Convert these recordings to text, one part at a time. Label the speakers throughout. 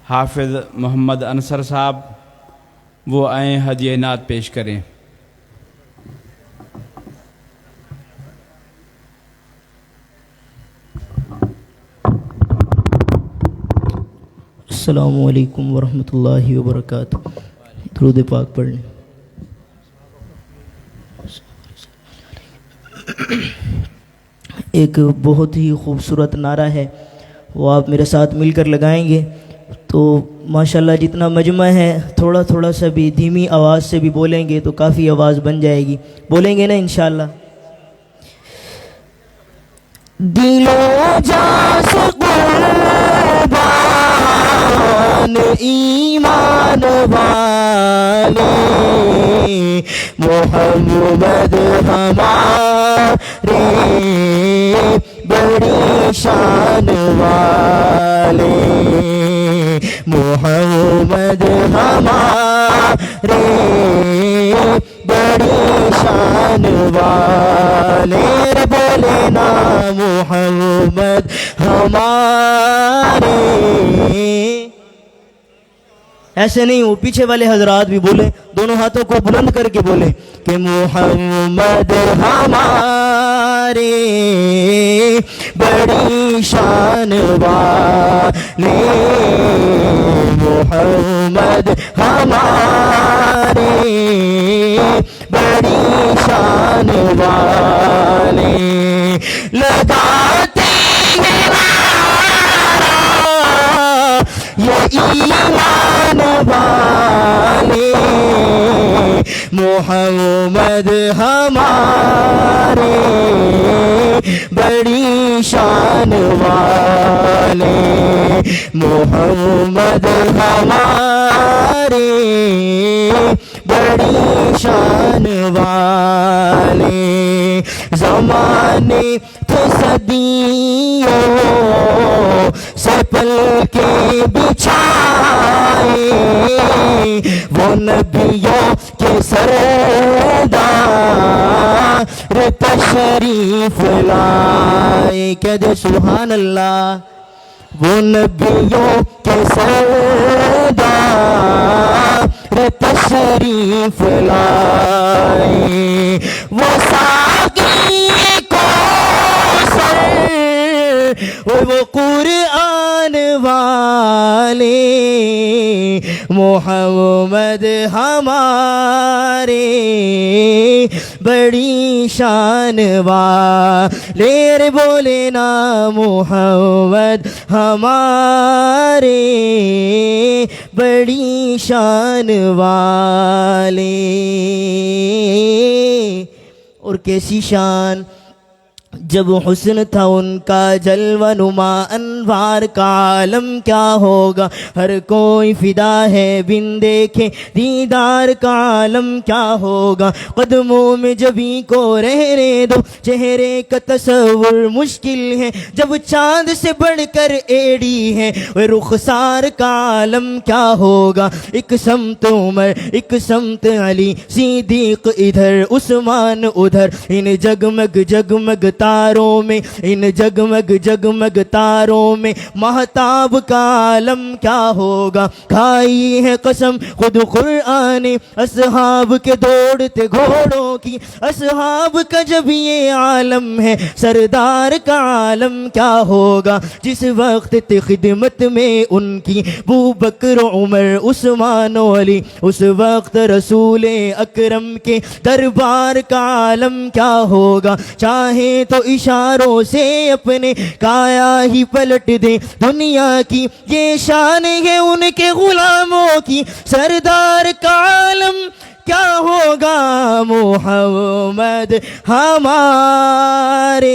Speaker 1: حافظ محمد انصر صاحب وہ آئیں ہدیہ نعت پیش کریں۔
Speaker 2: السلام علیکم ورحمۃ اللہ وبرکاتہ۔ درود پاک پڑھ لیں۔ ایک بہت ہی خوبصورت نعرہ ہے، وہ آپ میرے ساتھ مل کر لگائیں گے تو ماشاءاللہ جتنا مجمع ہے تھوڑا تھوڑا سا بھی دھیمی آواز سے بھی بولیں گے تو کافی آواز بن جائے گی۔ بولیں گے نا انشاءاللہ؟ دلوں جاں سے قربان ایمان والے محمد ہمارے بڑی شان والے، محمد ہمارے بڑی شان والے، بولے نا محمد ہمارے۔ ایسے نہیں، وہ پیچھے والے حضرات بھی بولیں، دونوں ہاتھوں کو بلند کر کے بولیں کہ محمد ہمارے بڑی شان والے، محمد ہمارے بڑی شان والے، لگاتے ہیں نعرہ یہ ایمان والے، محمد ہمارے بڑی شان والے، محمد ہمارے بڑی شان والے، زمانے تو صدیوں سے پل کے بچھائے، وہ نبیوں کے سردار تشریف لائے، کہہ دے سبحان اللہ۔ وہ نبیوں کے سردار تشریف لائے، وہ ساقی کوثر، وہ قرآن والے، محمد ہمارے بڑی شان والے، بولے نا محمد ہمارے بڑی شان والے۔ اور کیسی شان جب حسن تھا ان کا جلوہ نما، انوار کا عالم کیا ہوگا، ہر کوئی فدا ہے بن دیکھے دیدار کا عالم کیا ہوگا، قدموں میں جبیں کو رہنے دو، چہرے کا تصور مشکل ہے، جب چاند سے بڑھ کر ایڑی ہے، وہ رخسار کا عالم کیا ہوگا، ایک سمت عمر ایک سمت علی، صدیق ادھر عثمان ادھر، ان جگمگ جگمگ تاروں میں، ان جگمگ جگمگ تاروں میں، مہتاب کا عالم کیا ہوگا، کھائی ہے قسم خود قرآن اصحاب کے دوڑتے گھوڑوں کی، اصحاب کا جب یہ عالم ہے، سردار کا عالم کیا ہوگا، جس وقت تھی خدمت میں ان کی ابو بکر عمر عثمان و علی، اس وقت رسول اکرم کے دربار کا عالم کیا ہوگا، چاہے تو اشاروں سے اپنے کایا ہی پلٹ دے دنیا کی، یہ شان ہے ان کے غلاموں کی، سردار کا عالم کیا ہوگا، محمد ہمارے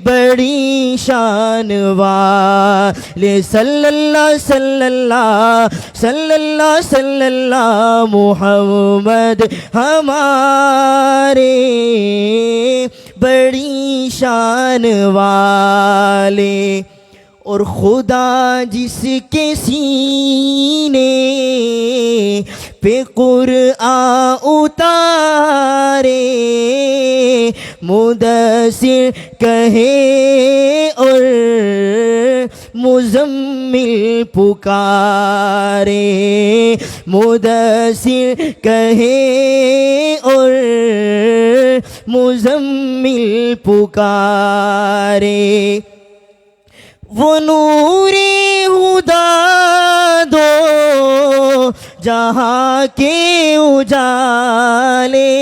Speaker 2: بڑی شان والے، صلی اللہ صلی اللہ صلی اللہ صلی اللہ، محمد ہمارے بڑی شان والے۔ اور خدا جس کے سینے پہ قرآن اتارے، مدثر کہے اور مزمل پکارے، مدثر کہے اور مزمل پکارے، وہ نور ہدا دو جہاں کے اجالے،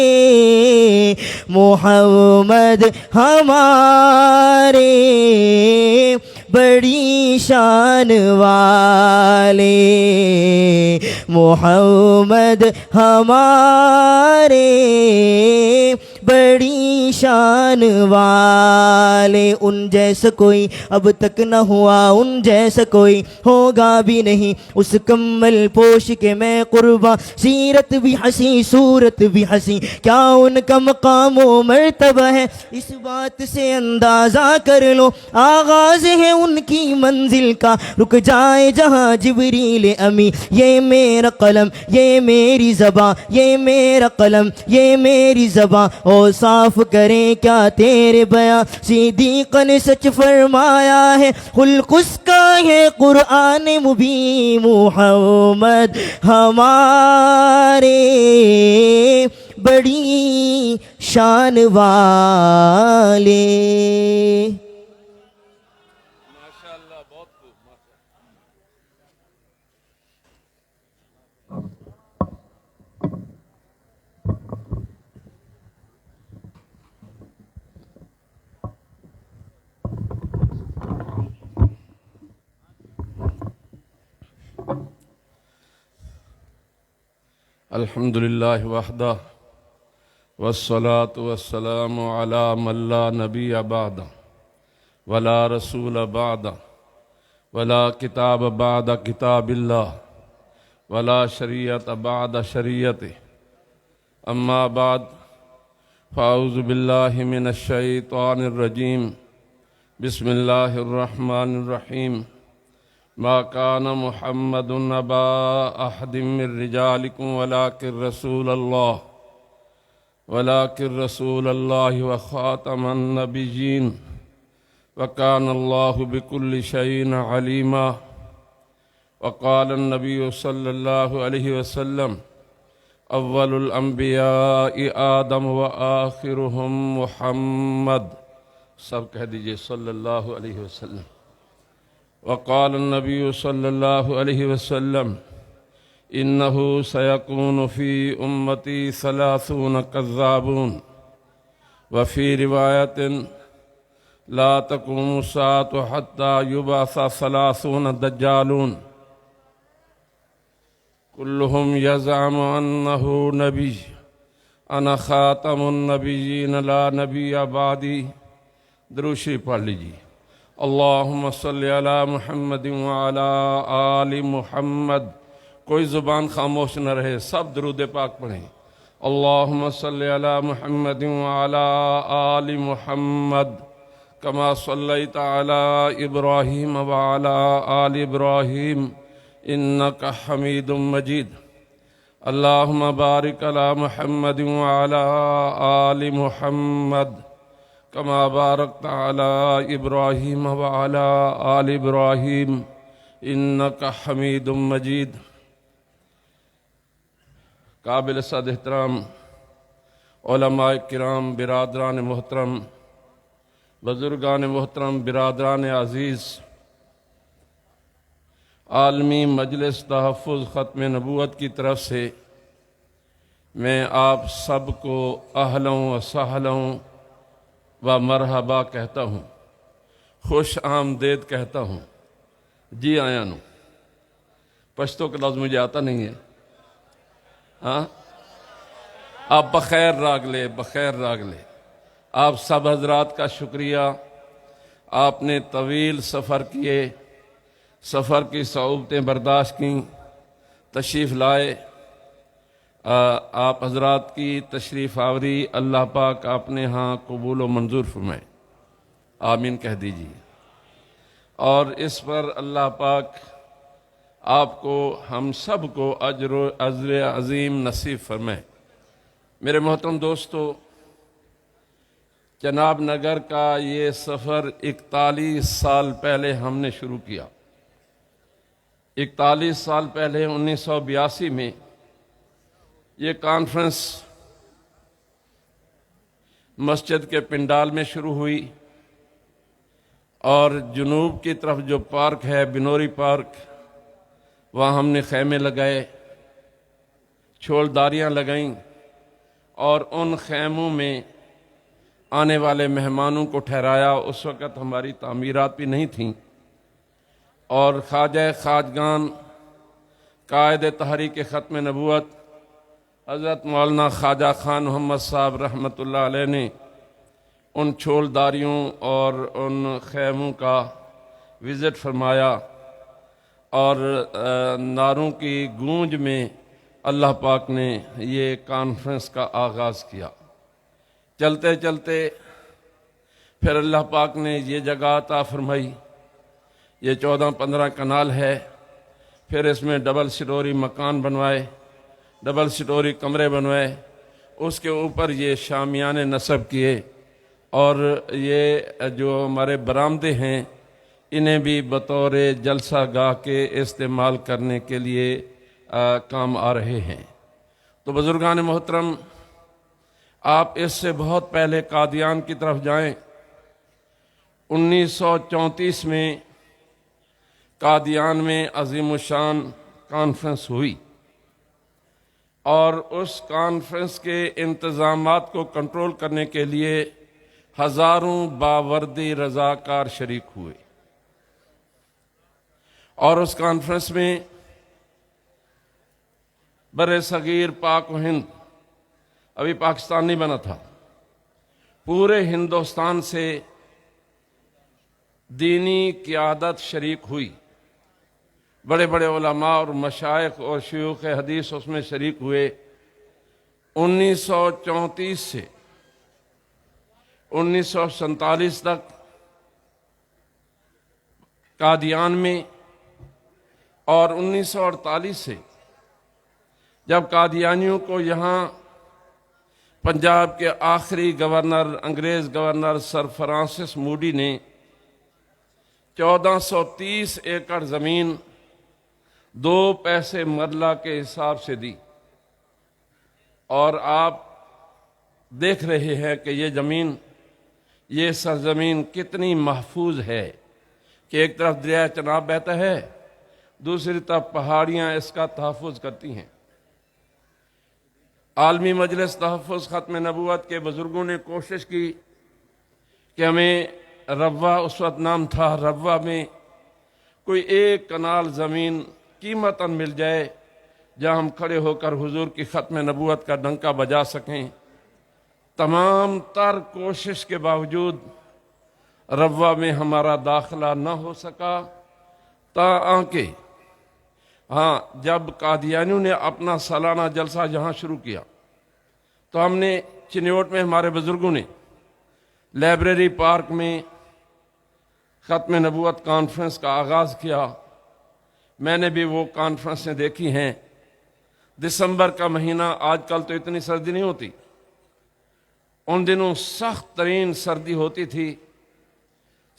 Speaker 2: محمد ہمارے بڑی شان والے، محمد ہمارے بڑی شان والے، ان جیسا کوئی اب تک نہ ہوا، ان جیسا کوئی ہوگا بھی نہیں، اس کمل پوش کے میں قرباں، سیرت بھی ہنسی صورت بھی ہنسی، کیا ان کا مقام و مرتبہ ہے، اس بات سے اندازہ کر لو، آغاز ہے ان کی منزل کا، رک جائے جہاں جبریل امی، یہ میرا قلم یہ میری زباں، یہ میرا قلم یہ میری زباں، اور صاف کریں کیا تیرے بیاں، صدیق نے سچ فرمایا ہے، خلق اس کا ہے قرآن مبین، محمد ہمارے بڑی شان والے۔
Speaker 3: الحمد للہ وحدہ والصلاة والسلام علی من لا نبی بعدہ ولا رسول بعدہ ولا کتاب بعد کتاب اللہ ولا شریعت بعد شریعت، اما بعد فاعوذ باللہ من الشیطان الرجیم، بسم اللہ الرحمن الرحیم، ما كان محمد ابا احد من رجالكم ولكن رسول الله وخاتم النبيين وكان الله بكل شيء عليما، وقال النبي صلى الله عليه وسلم اول الانبیاء آدم وآخرهم محمد، سب کہہ دیجئے صلی اللہ علیہ وسلم۔ وقال النبي صلى الله عليه وسلم إنه سيكون في أمتي 30 كذابون، وفي رواية لا تقوم الساعة حتى يبعث 30 دجالون كلهم يزعم أنه نبي، أنا خاتم النبيين لا نبي بعدي۔ دروشی پڑھ لیجیے، اللہم صلی علی محمد وعلی آل محمد، کوئی زبان خاموش نہ رہے، سب درود پاک پڑھیں، اللہم صلی علی محمد وعلی آل محمد کما صلیت علی ابراہیم وعلی آل ابراہیم انکا حمید مجید، اللہم بارک علی محمد وعلی آل محمد کما بارکت علی ابراہیم وعلی آل ابراہیم انکا حمید مجید۔ قابل صد احترام علماء کرام، برادران محترم، بزرگان محترم، برادران عزیز، عالمی مجلس تحفظ ختم نبوت کی طرف سے میں آپ سب کو اہلا و سہلا و مرحبا کہتا ہوں، خوش آمدید کہتا ہوں، جی آیا نو۔ پشتو کا لفظ مجھے آتا نہیں ہے، ہاں آپ بخیر راگ لے، بخیر راگ لے۔ آپ سب حضرات کا شکریہ، آپ نے طویل سفر کیے، سفر کی صعوبتیں برداشت کیں، تشریف لائے، آپ حضرات کی تشریف آوری اللہ پاک اپنے ہاں قبول و منظور فرمائے، آمین کہہ دیجیے۔ اور اس پر اللہ پاک آپ کو، ہم سب کو اجر و اجر عظیم نصیب فرمائے۔ میرے محترم دوستو، چناب نگر کا یہ سفر 41 سال پہلے ہم نے شروع کیا۔ 41 سال پہلے 1982 میں یہ کانفرنس مسجد کے پنڈال میں شروع ہوئی، اور جنوب کی طرف جو پارک ہے بنوری پارک، وہاں ہم نے خیمے لگائے، چھولداریاں لگائیں، اور ان خیموں میں آنے والے مہمانوں کو ٹھہرایا۔ اس وقت ہماری تعمیرات بھی نہیں تھیں، اور خواجہ خواجگان قائد تحریک ختم نبوت حضرت مولانا خواجہ خان محمد صاحب رحمۃ اللہ علیہ نے ان چھولداریوں اور ان خیموں کا وزٹ فرمایا، اور نعروں کی گونج میں اللہ پاک نے یہ کانفرنس کا آغاز کیا۔ چلتے چلتے پھر اللہ پاک نے یہ جگہ عطا فرمائی، یہ 14-15 کنال ہے، پھر اس میں ڈبل سٹوری مکان بنوائے، ڈبل سٹوری کمرے بنوائے، اس کے اوپر یہ شامیانے نصب کیے، اور یہ جو ہمارے برآمدے ہیں انہیں بھی بطور جلسہ گاہ کے استعمال کرنے کے لیے کام آ رہے ہیں۔ تو بزرگان محترم، آپ اس سے بہت پہلے قادیان کی طرف جائیں۔ 1934 میں قادیان میں عظیم الشان کانفرنس ہوئی، اور اس کانفرنس کے انتظامات کو کنٹرول کرنے کے لیے ہزاروں باوردی رضاکار شریک ہوئے، اور اس کانفرنس میں بر صغیر پاک و ہند، ابھی پاکستان نہیں بنا تھا، پورے ہندوستان سے دینی قیادت شریک ہوئی، بڑے بڑے علماء اور مشائخ اور شیوخ حدیث اس میں شریک ہوئے۔ 1934 سے 1947 تک قادیان میں، اور 1948 سے جب قادیانیوں کو یہاں پنجاب کے آخری گورنر، انگریز گورنر سر فرانسس موڈی نے 1430 ایکڑ زمین 2 پیسے مرلہ کے حساب سے دی، اور آپ دیکھ رہے ہیں کہ یہ زمین، یہ سرزمین کتنی محفوظ ہے کہ ایک طرف دریا چناب بہتا ہے، دوسری طرف پہاڑیاں اس کا تحفظ کرتی ہیں۔ عالمی مجلس تحفظ ختم نبوت کے بزرگوں نے کوشش کی کہ ہمیں روا، اس وقت نام تھا، روا میں کوئی ایک کنال زمین قیمتاً مل جائے جہاں ہم کھڑے ہو کر حضور کی ختم نبوت کا ڈنکا بجا سکیں۔ تمام تر کوشش کے باوجود روا میں ہمارا داخلہ نہ ہو سکا، تاکہ جب قادیانیوں نے اپنا سالانہ جلسہ یہاں شروع کیا تو ہم نے چنیوٹ میں، ہمارے بزرگوں نے لائبریری پارک میں ختم نبوت کانفرنس کا آغاز کیا۔ میں نے بھی وہ کانفرنسیں دیکھی ہیں۔ دسمبر کا مہینہ، آج کل تو اتنی سردی نہیں ہوتی، ان دنوں سخت ترین سردی ہوتی تھی۔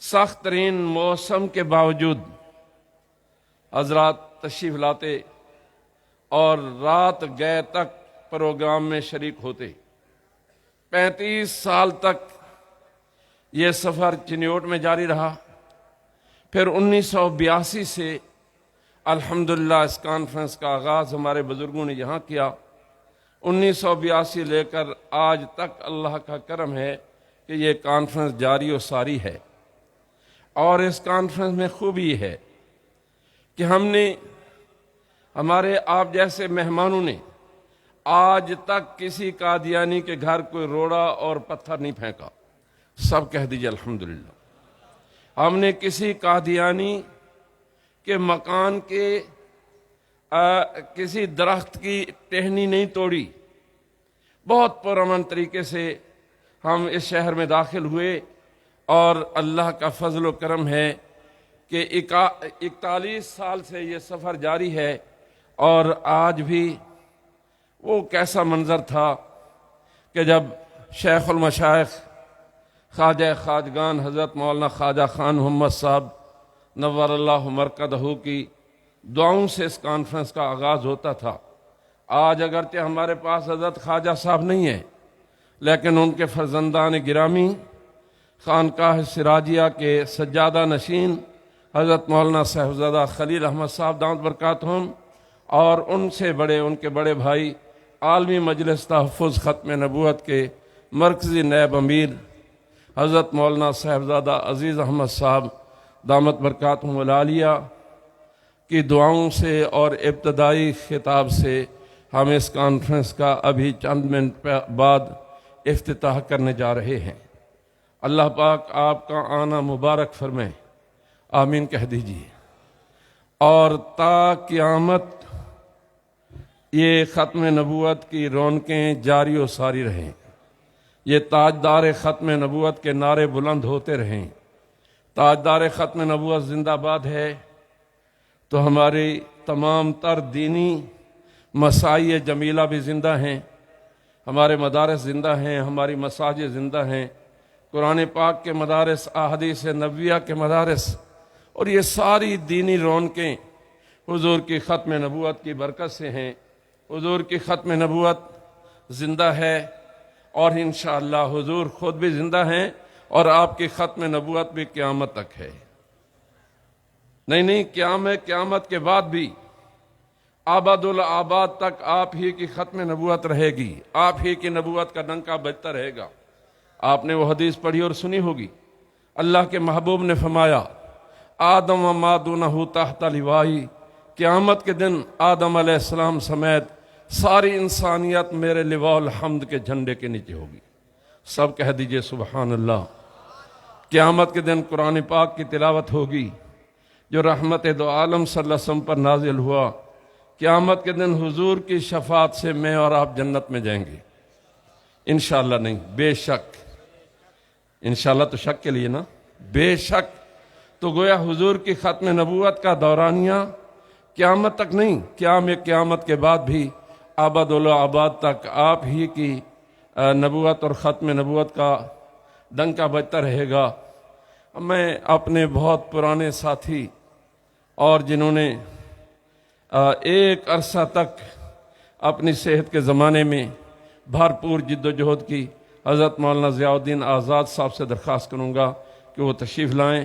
Speaker 3: سخت ترین موسم کے باوجود حضرات تشریف لاتے اور رات گئے تک پروگرام میں شریک ہوتے۔ 35 سال تک یہ سفر چنیوٹ میں جاری رہا۔ پھر 1982 سے الحمدللہ اس کانفرنس کا آغاز ہمارے بزرگوں نے یہاں کیا۔ 1982 لے کر آج تک اللہ کا کرم ہے کہ یہ کانفرنس جاری و ساری ہے، اور اس کانفرنس میں خوبی یہ ہے کہ ہم نے، ہمارے آپ جیسے مہمانوں نے آج تک کسی قادیانی کے گھر کوئی روڑا اور پتھر نہیں پھینکا۔ سب کہہ دیجئے الحمدللہ۔ ہم نے کسی قادیانی کے مکان کے کسی درخت کی ٹہنی نہیں توڑی۔ بہت پرامن طریقے سے ہم اس شہر میں داخل ہوئے، اور اللہ کا فضل و کرم ہے کہ 41 سال سے یہ سفر جاری ہے، اور آج بھی وہ کیسا منظر تھا کہ جب شیخ المشائخ خواجہ خواجگان حضرت مولانا خواجہ خان محمد صاحب نور اللہ مرکزہ کی دعاؤں سے اس کانفرنس کا آغاز ہوتا تھا۔ آج اگرچہ ہمارے پاس حضرت خواجہ صاحب نہیں ہیں، لیکن ان کے فرزندان گرامی خانقاہ سراجیہ کے سجادہ نشین حضرت مولانا صاحبزادہ خلیل احمد صاحب دامت برکاتہم اور ان سے بڑے ان کے بڑے بھائی عالمی مجلس تحفظ ختم نبوت کے مرکزی نائب امیر حضرت مولانا صاحبزادہ عزیز احمد صاحب دامت برکاتہم العالیہ کی دعاؤں سے اور ابتدائی خطاب سے ہم اس کانفرنس کا ابھی چند منٹ بعد افتتاح کرنے جا رہے ہیں۔ اللہ پاک آپ کا آنا مبارک فرمائے، آمین کہہ دیجیے۔ اور تا قیامت یہ ختم نبوت کی رونقیں جاری و ساری رہیں، یہ تاجدار ختم نبوت کے نعرے بلند ہوتے رہیں۔ تاجدار ختم نبوت زندہ باد ہے تو ہماری تمام تر دینی مساعی جمیلہ بھی زندہ ہیں، ہمارے مدارس زندہ ہیں، ہماری مساجد زندہ ہیں، قرآن پاک کے مدارس، احادیث نبویہ کے مدارس، اور یہ ساری دینی رونقیں حضور کی ختم نبوت کی برکت سے ہیں۔ حضور کی ختم نبوت زندہ ہے اور انشاءاللہ حضور خود بھی زندہ ہیں، اور آپ کی ختم نبوت بھی قیامت تک ہے۔ نہیں قیامت کے بعد بھی آباد الآباد تک آپ ہی کی ختم نبوت رہے گی، آپ ہی کی نبوت کا ڈنکا بجتا رہے گا۔ آپ نے وہ حدیث پڑھی اور سنی ہوگی، اللہ کے محبوب نے فرمایا آدم و ما دونہ تحت لوائی، قیامت کے دن آدم علیہ السلام سمیت ساری انسانیت میرے لواء الحمد کے جھنڈے کے نیچے ہوگی۔ سب کہہ دیجئے سبحان اللہ۔ قیامت کے دن قرآن پاک کی تلاوت ہوگی جو رحمت دو عالم صلی اللہ علیہ وسلم پر نازل ہوا۔ قیامت کے دن حضور کی شفاعت سے میں اور آپ جنت میں جائیں گے، انشاءاللہ نہیں، بے شک۔ انشاءاللہ تو شک کے لیے نا، بے شک۔ تو گویا حضور کی ختم نبوت کا دورانیہ قیامت تک نہیں، قیامت کے بعد بھی آباد الآباد تک آپ ہی کی نبوت اور ختم نبوت کا ڈنکا بجتا رہے گا۔ میں اپنے بہت پرانے ساتھی اور جنہوں نے ایک عرصہ تک اپنی صحت کے زمانے میں بھرپور جد و جہد کی، حضرت مولانا ضیاء الدین آزاد صاحب سے درخواست کروں گا کہ وہ تشریف لائیں۔